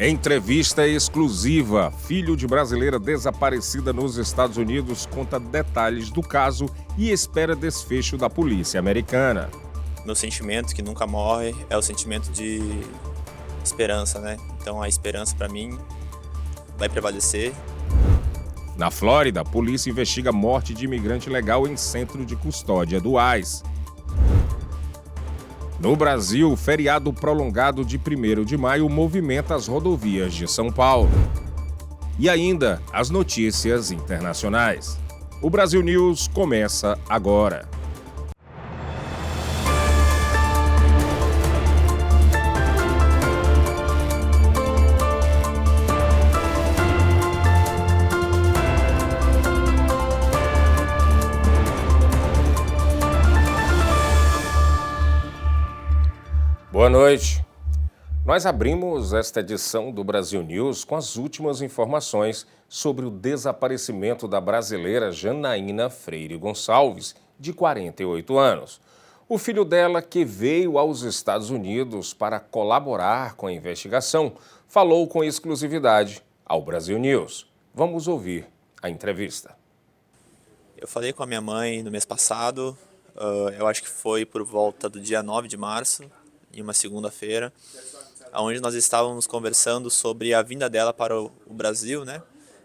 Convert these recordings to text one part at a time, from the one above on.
Entrevista exclusiva. Filho de brasileira desaparecida nos Estados Unidos conta detalhes do caso e espera desfecho da polícia americana. Meu sentimento, que nunca morre, é o sentimento de esperança, né? Então a esperança, para mim, vai prevalecer. Na Flórida, a polícia investiga morte de imigrante ilegal em centro de custódia do ICE. No Brasil, feriado prolongado de 1º de maio movimenta as rodovias de São Paulo. E ainda, as notícias internacionais. O Brasil News começa agora. Boa noite. Nós abrimos esta edição do Brasil News com as últimas informações sobre o desaparecimento da brasileira Janaína Freire Gonçalves, de 48 anos. O filho dela, que veio aos Estados Unidos para colaborar com a investigação, falou com exclusividade ao Brasil News. Vamos ouvir a entrevista. Eu falei com a minha mãe no mês passado, eu acho que foi por volta do dia 9 de março, em uma segunda-feira, onde nós estávamos conversando sobre a vinda dela para o Brasil, né?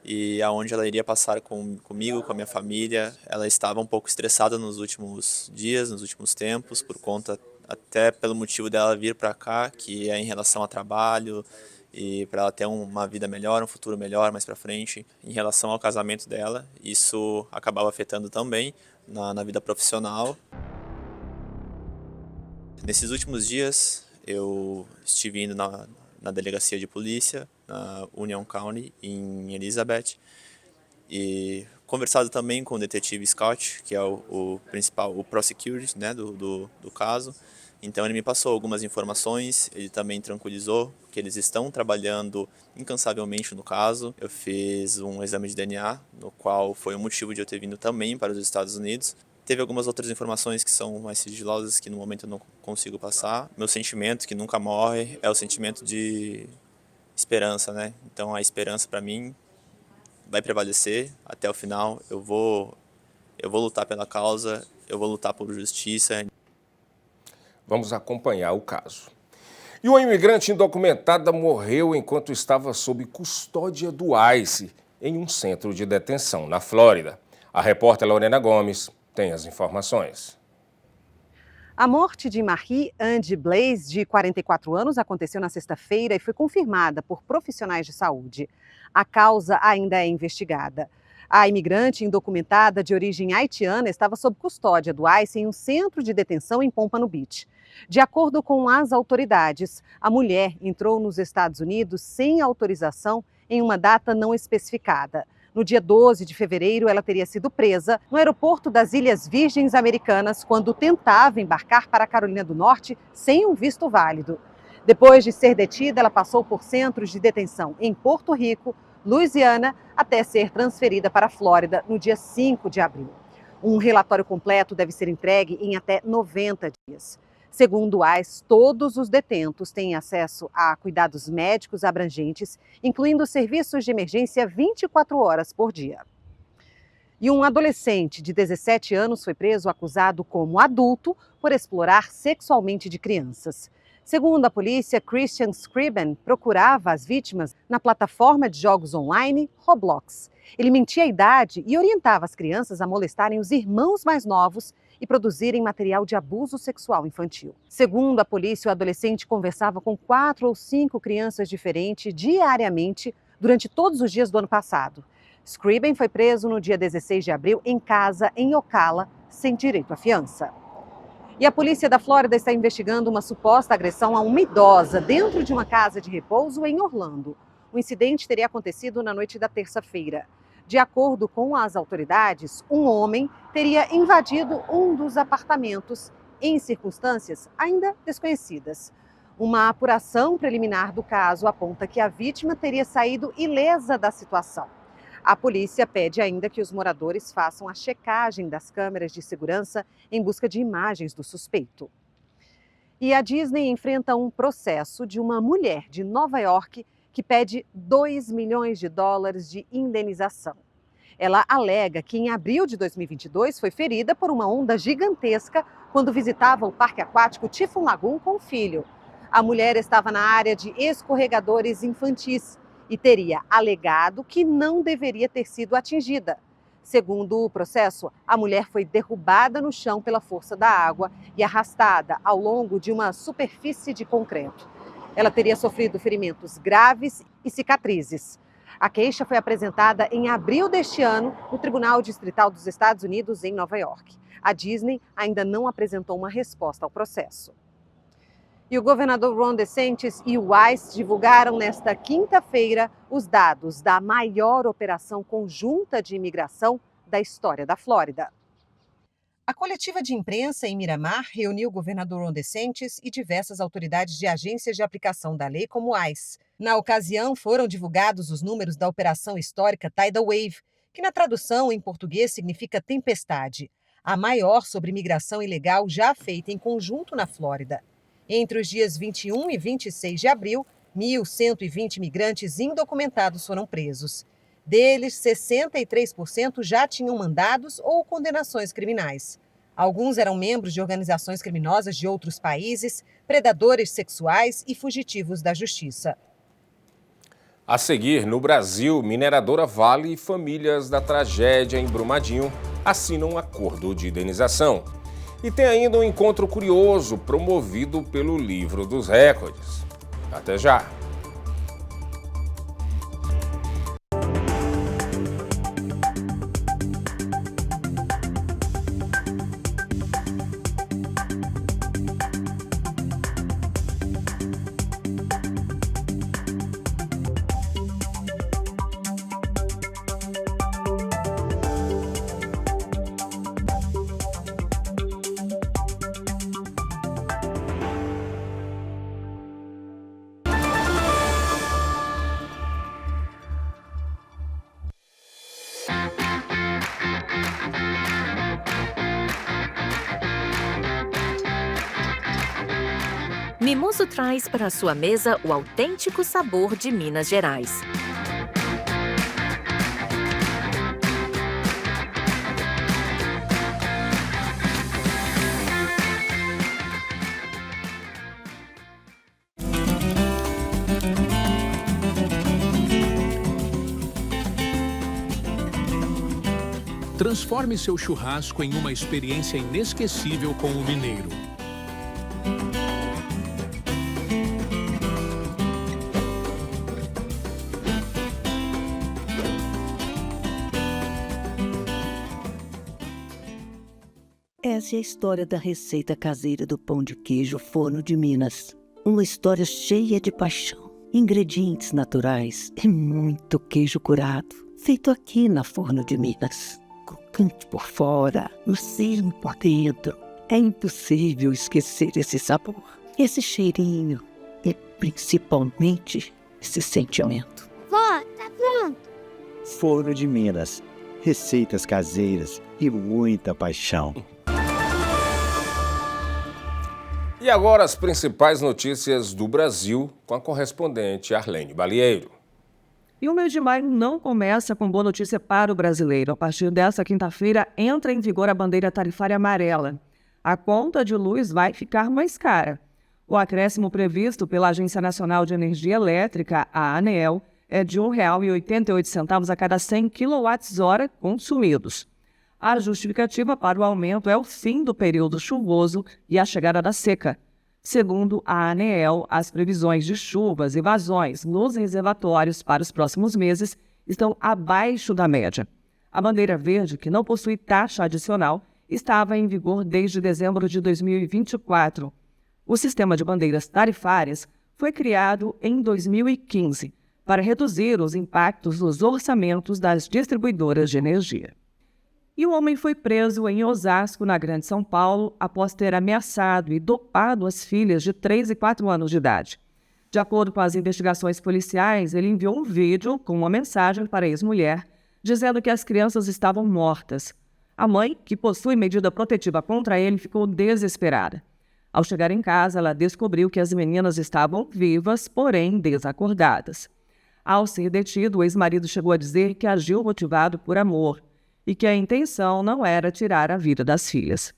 E aonde ela iria passar comigo, com a minha família. Ela estava um pouco estressada nos últimos dias, nos últimos tempos, por conta, até pelo motivo dela vir para cá, que é em relação a trabalho e para ela ter uma vida melhor, um futuro melhor mais para frente. Em relação ao casamento dela, isso acabava afetando também na vida profissional. Nesses últimos dias, eu estive indo na delegacia de polícia, na Union County, em Elizabeth, e conversado também com o detetive Scott, que é o principal, o prosecutor, né, do caso. Então ele me passou algumas informações, ele também tranquilizou que eles estão trabalhando incansavelmente no caso. Eu fiz um exame de DNA, no qual foi o motivo de eu ter vindo também para os Estados Unidos. Teve algumas outras informações que são mais sigilosas que no momento eu não consigo passar. Meu sentimento, que nunca morre, é o sentimento de esperança, né? Então a esperança para mim vai prevalecer até o final. Eu vou lutar pela causa, eu vou lutar por justiça. Vamos acompanhar o caso. E uma imigrante indocumentada morreu enquanto estava sob custódia do ICE em um centro de detenção na Flórida. A repórter Lorena Gomes tem as informações. A morte de Marie-Ange Blaise, de 44 anos, aconteceu na sexta-feira e foi confirmada por profissionais de saúde. A causa ainda é investigada. A imigrante indocumentada de origem haitiana estava sob custódia do ICE em um centro de detenção em Pompano Beach. De acordo com as autoridades, a mulher entrou nos Estados Unidos sem autorização em uma data não especificada. No dia 12 de fevereiro, ela teria sido presa no aeroporto das Ilhas Virgens Americanas quando tentava embarcar para a Carolina do Norte sem um visto válido. Depois de ser detida, ela passou por centros de detenção em Porto Rico, Louisiana, até ser transferida para a Flórida no dia 5 de abril. Um relatório completo deve ser entregue em até 90 dias. Segundo o ICE, todos os detentos têm acesso a cuidados médicos abrangentes, incluindo serviços de emergência 24 horas por dia. E um adolescente de 17 anos foi preso acusado como adulto por explorar sexualmente de crianças. Segundo a polícia, Christian Scriben procurava as vítimas na plataforma de jogos online Roblox. Ele mentia a idade e orientava as crianças a molestarem os irmãos mais novos e produzirem material de abuso sexual infantil. Segundo a polícia, o adolescente conversava com 4 ou 5 crianças diferentes diariamente durante todos os dias do ano passado. Scriben foi preso no dia 16 de abril em casa em Ocala, sem direito à fiança. E a polícia da Flórida está investigando uma suposta agressão a uma idosa dentro de uma casa de repouso em Orlando. O incidente teria acontecido na noite da terça-feira. De acordo com as autoridades, um homem teria invadido um dos apartamentos em circunstâncias ainda desconhecidas. Uma apuração preliminar do caso aponta que a vítima teria saído ilesa da situação. A polícia pede ainda que os moradores façam a checagem das câmeras de segurança em busca de imagens do suspeito. E a Disney enfrenta um processo de uma mulher de Nova York que pede 2 milhões de dólares de indenização. Ela alega que em abril de 2022 foi ferida por uma onda gigantesca quando visitava o parque aquático Typhoon Lagoon com o filho. A mulher estava na área de escorregadores infantis e teria alegado que não deveria ter sido atingida. Segundo o processo, a mulher foi derrubada no chão pela força da água e arrastada ao longo de uma superfície de concreto. Ela teria sofrido ferimentos graves e cicatrizes. A queixa foi apresentada em abril deste ano no Tribunal Distrital dos Estados Unidos, em Nova York. A Disney ainda não apresentou uma resposta ao processo. E o governador Ron DeSantis e o ICE divulgaram nesta quinta-feira os dados da maior operação conjunta de imigração da história da Flórida. A coletiva de imprensa em Miramar reuniu o governador Ron DeSantis e diversas autoridades de agências de aplicação da lei, como o ICE. Na ocasião, foram divulgados os números da operação histórica Tidal Wave, que na tradução em português significa tempestade, a maior sobre imigração ilegal já feita em conjunto na Flórida. Entre os dias 21 e 26 de abril, 1.120 migrantes indocumentados foram presos. Deles, 63% já tinham mandados ou condenações criminais. Alguns eram membros de organizações criminosas de outros países, predadores sexuais e fugitivos da justiça. A seguir, no Brasil, mineradora Vale e famílias da tragédia em Brumadinho assinam um acordo de indenização. E tem ainda um encontro curioso promovido pelo Livro dos Recordes. Até já! Mimoso traz para a sua mesa o autêntico sabor de Minas Gerais. Transforme seu churrasco em uma experiência inesquecível com o mineiro. Essa é a história da receita caseira do pão de queijo Forno de Minas. Uma história cheia de paixão, ingredientes naturais e muito queijo curado, feito aqui na Forno de Minas. Crocante por fora, macio por dentro. É impossível esquecer esse sabor, esse cheirinho e principalmente esse sentimento. Vó, tá pronto. Forno de Minas, receitas caseiras e muita paixão. E agora as principais notícias do Brasil com a correspondente Arlene Balieiro. E o mês de maio não começa com boa notícia para o brasileiro. A partir desta quinta-feira entra em vigor a bandeira tarifária amarela. A conta de luz vai ficar mais cara. O acréscimo previsto pela Agência Nacional de Energia Elétrica, a ANEEL, é de R$ 1,88 a cada 100 kWh consumidos. A justificativa para o aumento é o fim do período chuvoso e a chegada da seca. Segundo a ANEEL, as previsões de chuvas e vazões nos reservatórios para os próximos meses estão abaixo da média. A bandeira verde, que não possui taxa adicional, estava em vigor desde dezembro de 2024. O sistema de bandeiras tarifárias foi criado em 2015 para reduzir os impactos nos orçamentos das distribuidoras de energia. E um homem foi preso em Osasco, na Grande São Paulo, após ter ameaçado e dopado as filhas de 3 e 4 anos de idade. De acordo com as investigações policiais, ele enviou um vídeo com uma mensagem para a ex-mulher, dizendo que as crianças estavam mortas. A mãe, que possui medida protetiva contra ele, ficou desesperada. Ao chegar em casa, ela descobriu que as meninas estavam vivas, porém desacordadas. Ao ser detido, o ex-marido chegou a dizer que agiu motivado por amor e que a intenção não era tirar a vida das filhas.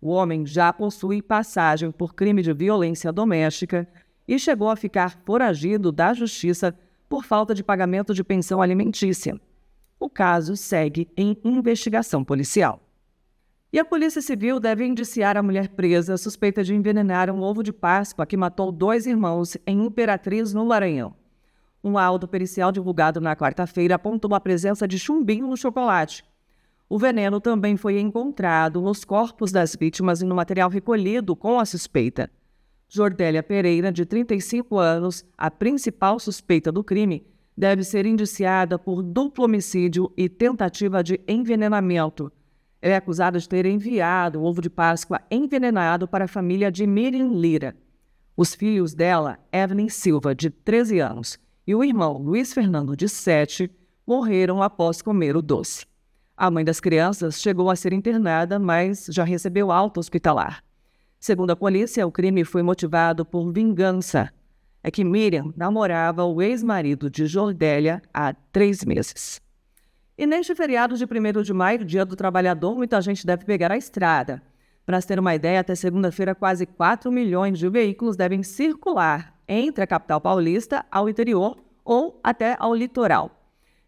O homem já possui passagem por crime de violência doméstica e chegou a ficar foragido da justiça por falta de pagamento de pensão alimentícia. O caso segue em investigação policial. E a Polícia Civil deve indiciar a mulher presa suspeita de envenenar um ovo de Páscoa que matou 2 irmãos em Imperatriz, no Maranhão. Um laudo pericial divulgado na quarta-feira apontou a presença de chumbinho no chocolate. O veneno também foi encontrado nos corpos das vítimas e no material recolhido com a suspeita. Jordélia Pereira, de 35 anos, a principal suspeita do crime, deve ser indiciada por duplo homicídio e tentativa de envenenamento. Ela é acusada de ter enviado o ovo de Páscoa envenenado para a família de Miriam Lira. Os filhos dela, Evelyn Silva, de 13 anos, e o irmão Luiz Fernando, de 7, morreram após comer o doce. A mãe das crianças chegou a ser internada, mas já recebeu alta hospitalar. Segundo a polícia, o crime foi motivado por vingança. É que Miriam namorava o ex-marido de Jordélia há 3 meses. E neste feriado de 1º de maio, Dia do Trabalhador, muita gente deve pegar a estrada. Para se ter uma ideia, até segunda-feira, quase 4 milhões de veículos devem circular entre a capital paulista ao interior ou até ao litoral.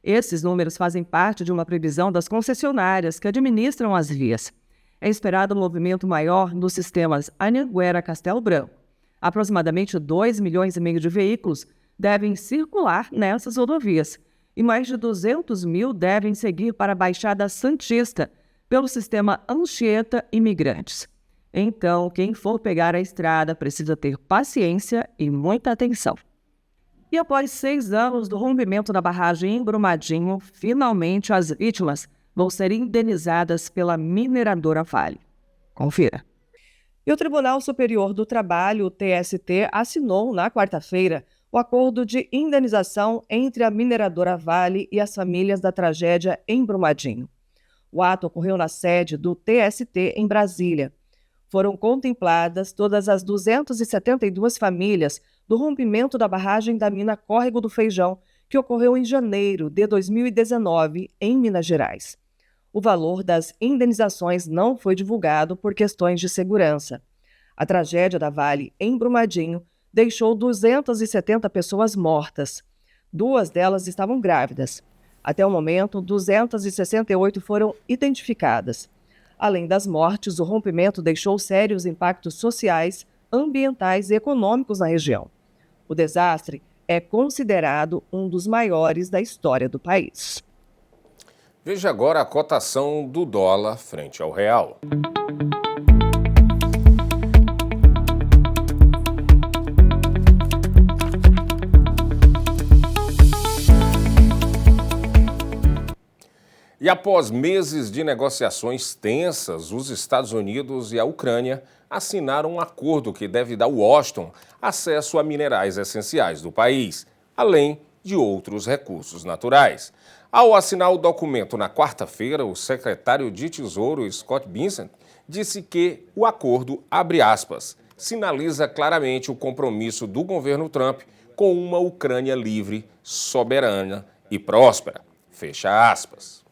Esses números fazem parte de uma previsão das concessionárias que administram as vias. É esperado um movimento maior nos sistemas Anhanguera-Castelo Branco. Aproximadamente 2,5 milhões de veículos devem circular nessas rodovias e mais de 200 mil devem seguir para a Baixada Santista pelo sistema Anchieta Imigrantes. Então, quem for pegar a estrada precisa ter paciência e muita atenção. E após 6 anos do rompimento da barragem em Brumadinho, finalmente as vítimas vão ser indenizadas pela mineradora Vale. Confira. E o Tribunal Superior do Trabalho, o TST, assinou na quarta-feira o acordo de indenização entre a mineradora Vale e as famílias da tragédia em Brumadinho. O ato ocorreu na sede do TST em Brasília. Foram contempladas todas as 272 famílias do rompimento da barragem da mina Córrego do Feijão, que ocorreu em janeiro de 2019, em Minas Gerais. O valor das indenizações não foi divulgado por questões de segurança. A tragédia da Vale, em Brumadinho, deixou 270 pessoas mortas. 2 delas estavam grávidas. Até o momento, 268 foram identificadas. Além das mortes, o rompimento deixou sérios impactos sociais, ambientais e econômicos na região. O desastre é considerado um dos maiores da história do país. Veja agora a cotação do dólar frente ao real. E após meses de negociações tensas, os Estados Unidos e a Ucrânia assinaram um acordo que deve dar a Washington acesso a minerais essenciais do país, além de outros recursos naturais. Ao assinar o documento na quarta-feira, o secretário de Tesouro, Scott Bessent, disse que o acordo, abre aspas, sinaliza claramente o compromisso do governo Trump com uma Ucrânia livre, soberana e próspera, fecha aspas.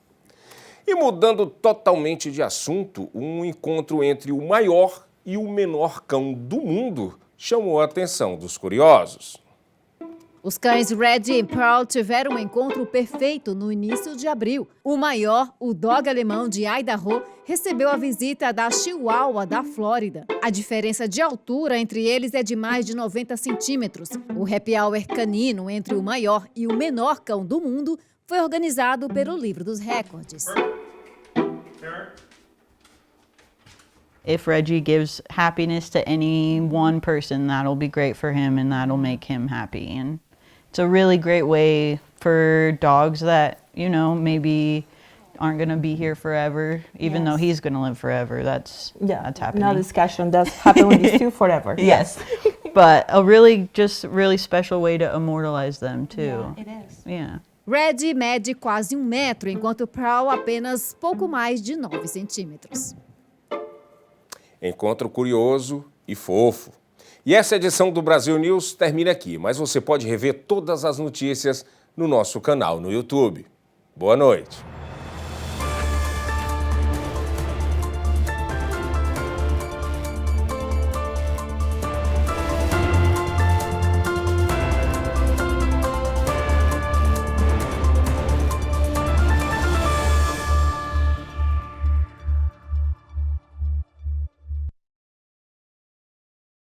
E mudando totalmente de assunto, um encontro entre o maior e o menor cão do mundo chamou a atenção dos curiosos. Os cães Red e Pearl tiveram um encontro perfeito no início de abril. O maior, o dog alemão de Idaho, recebeu a visita da Chihuahua da Flórida. A diferença de altura entre eles é de mais de 90 centímetros. O happy hour canino entre o maior e o menor cão do mundo foi organizado pelo Livro dos Recordes. If Reggie gives happiness to any one person, that'll be great for him and that'll make him happy. And it's a really great way for dogs that, you know, maybe aren't going to be here forever, even though he's going to live forever. That's happening. No discussion. That's happen with these two forever. Yes. But a really special way to immortalize them too. Yeah, it is. Yeah. Red mede quase 1 metro, enquanto Pearl apenas pouco mais de 9 centímetros. Encontro curioso e fofo. E essa edição do Brasil News termina aqui, mas você pode rever todas as notícias no nosso canal no YouTube. Boa noite.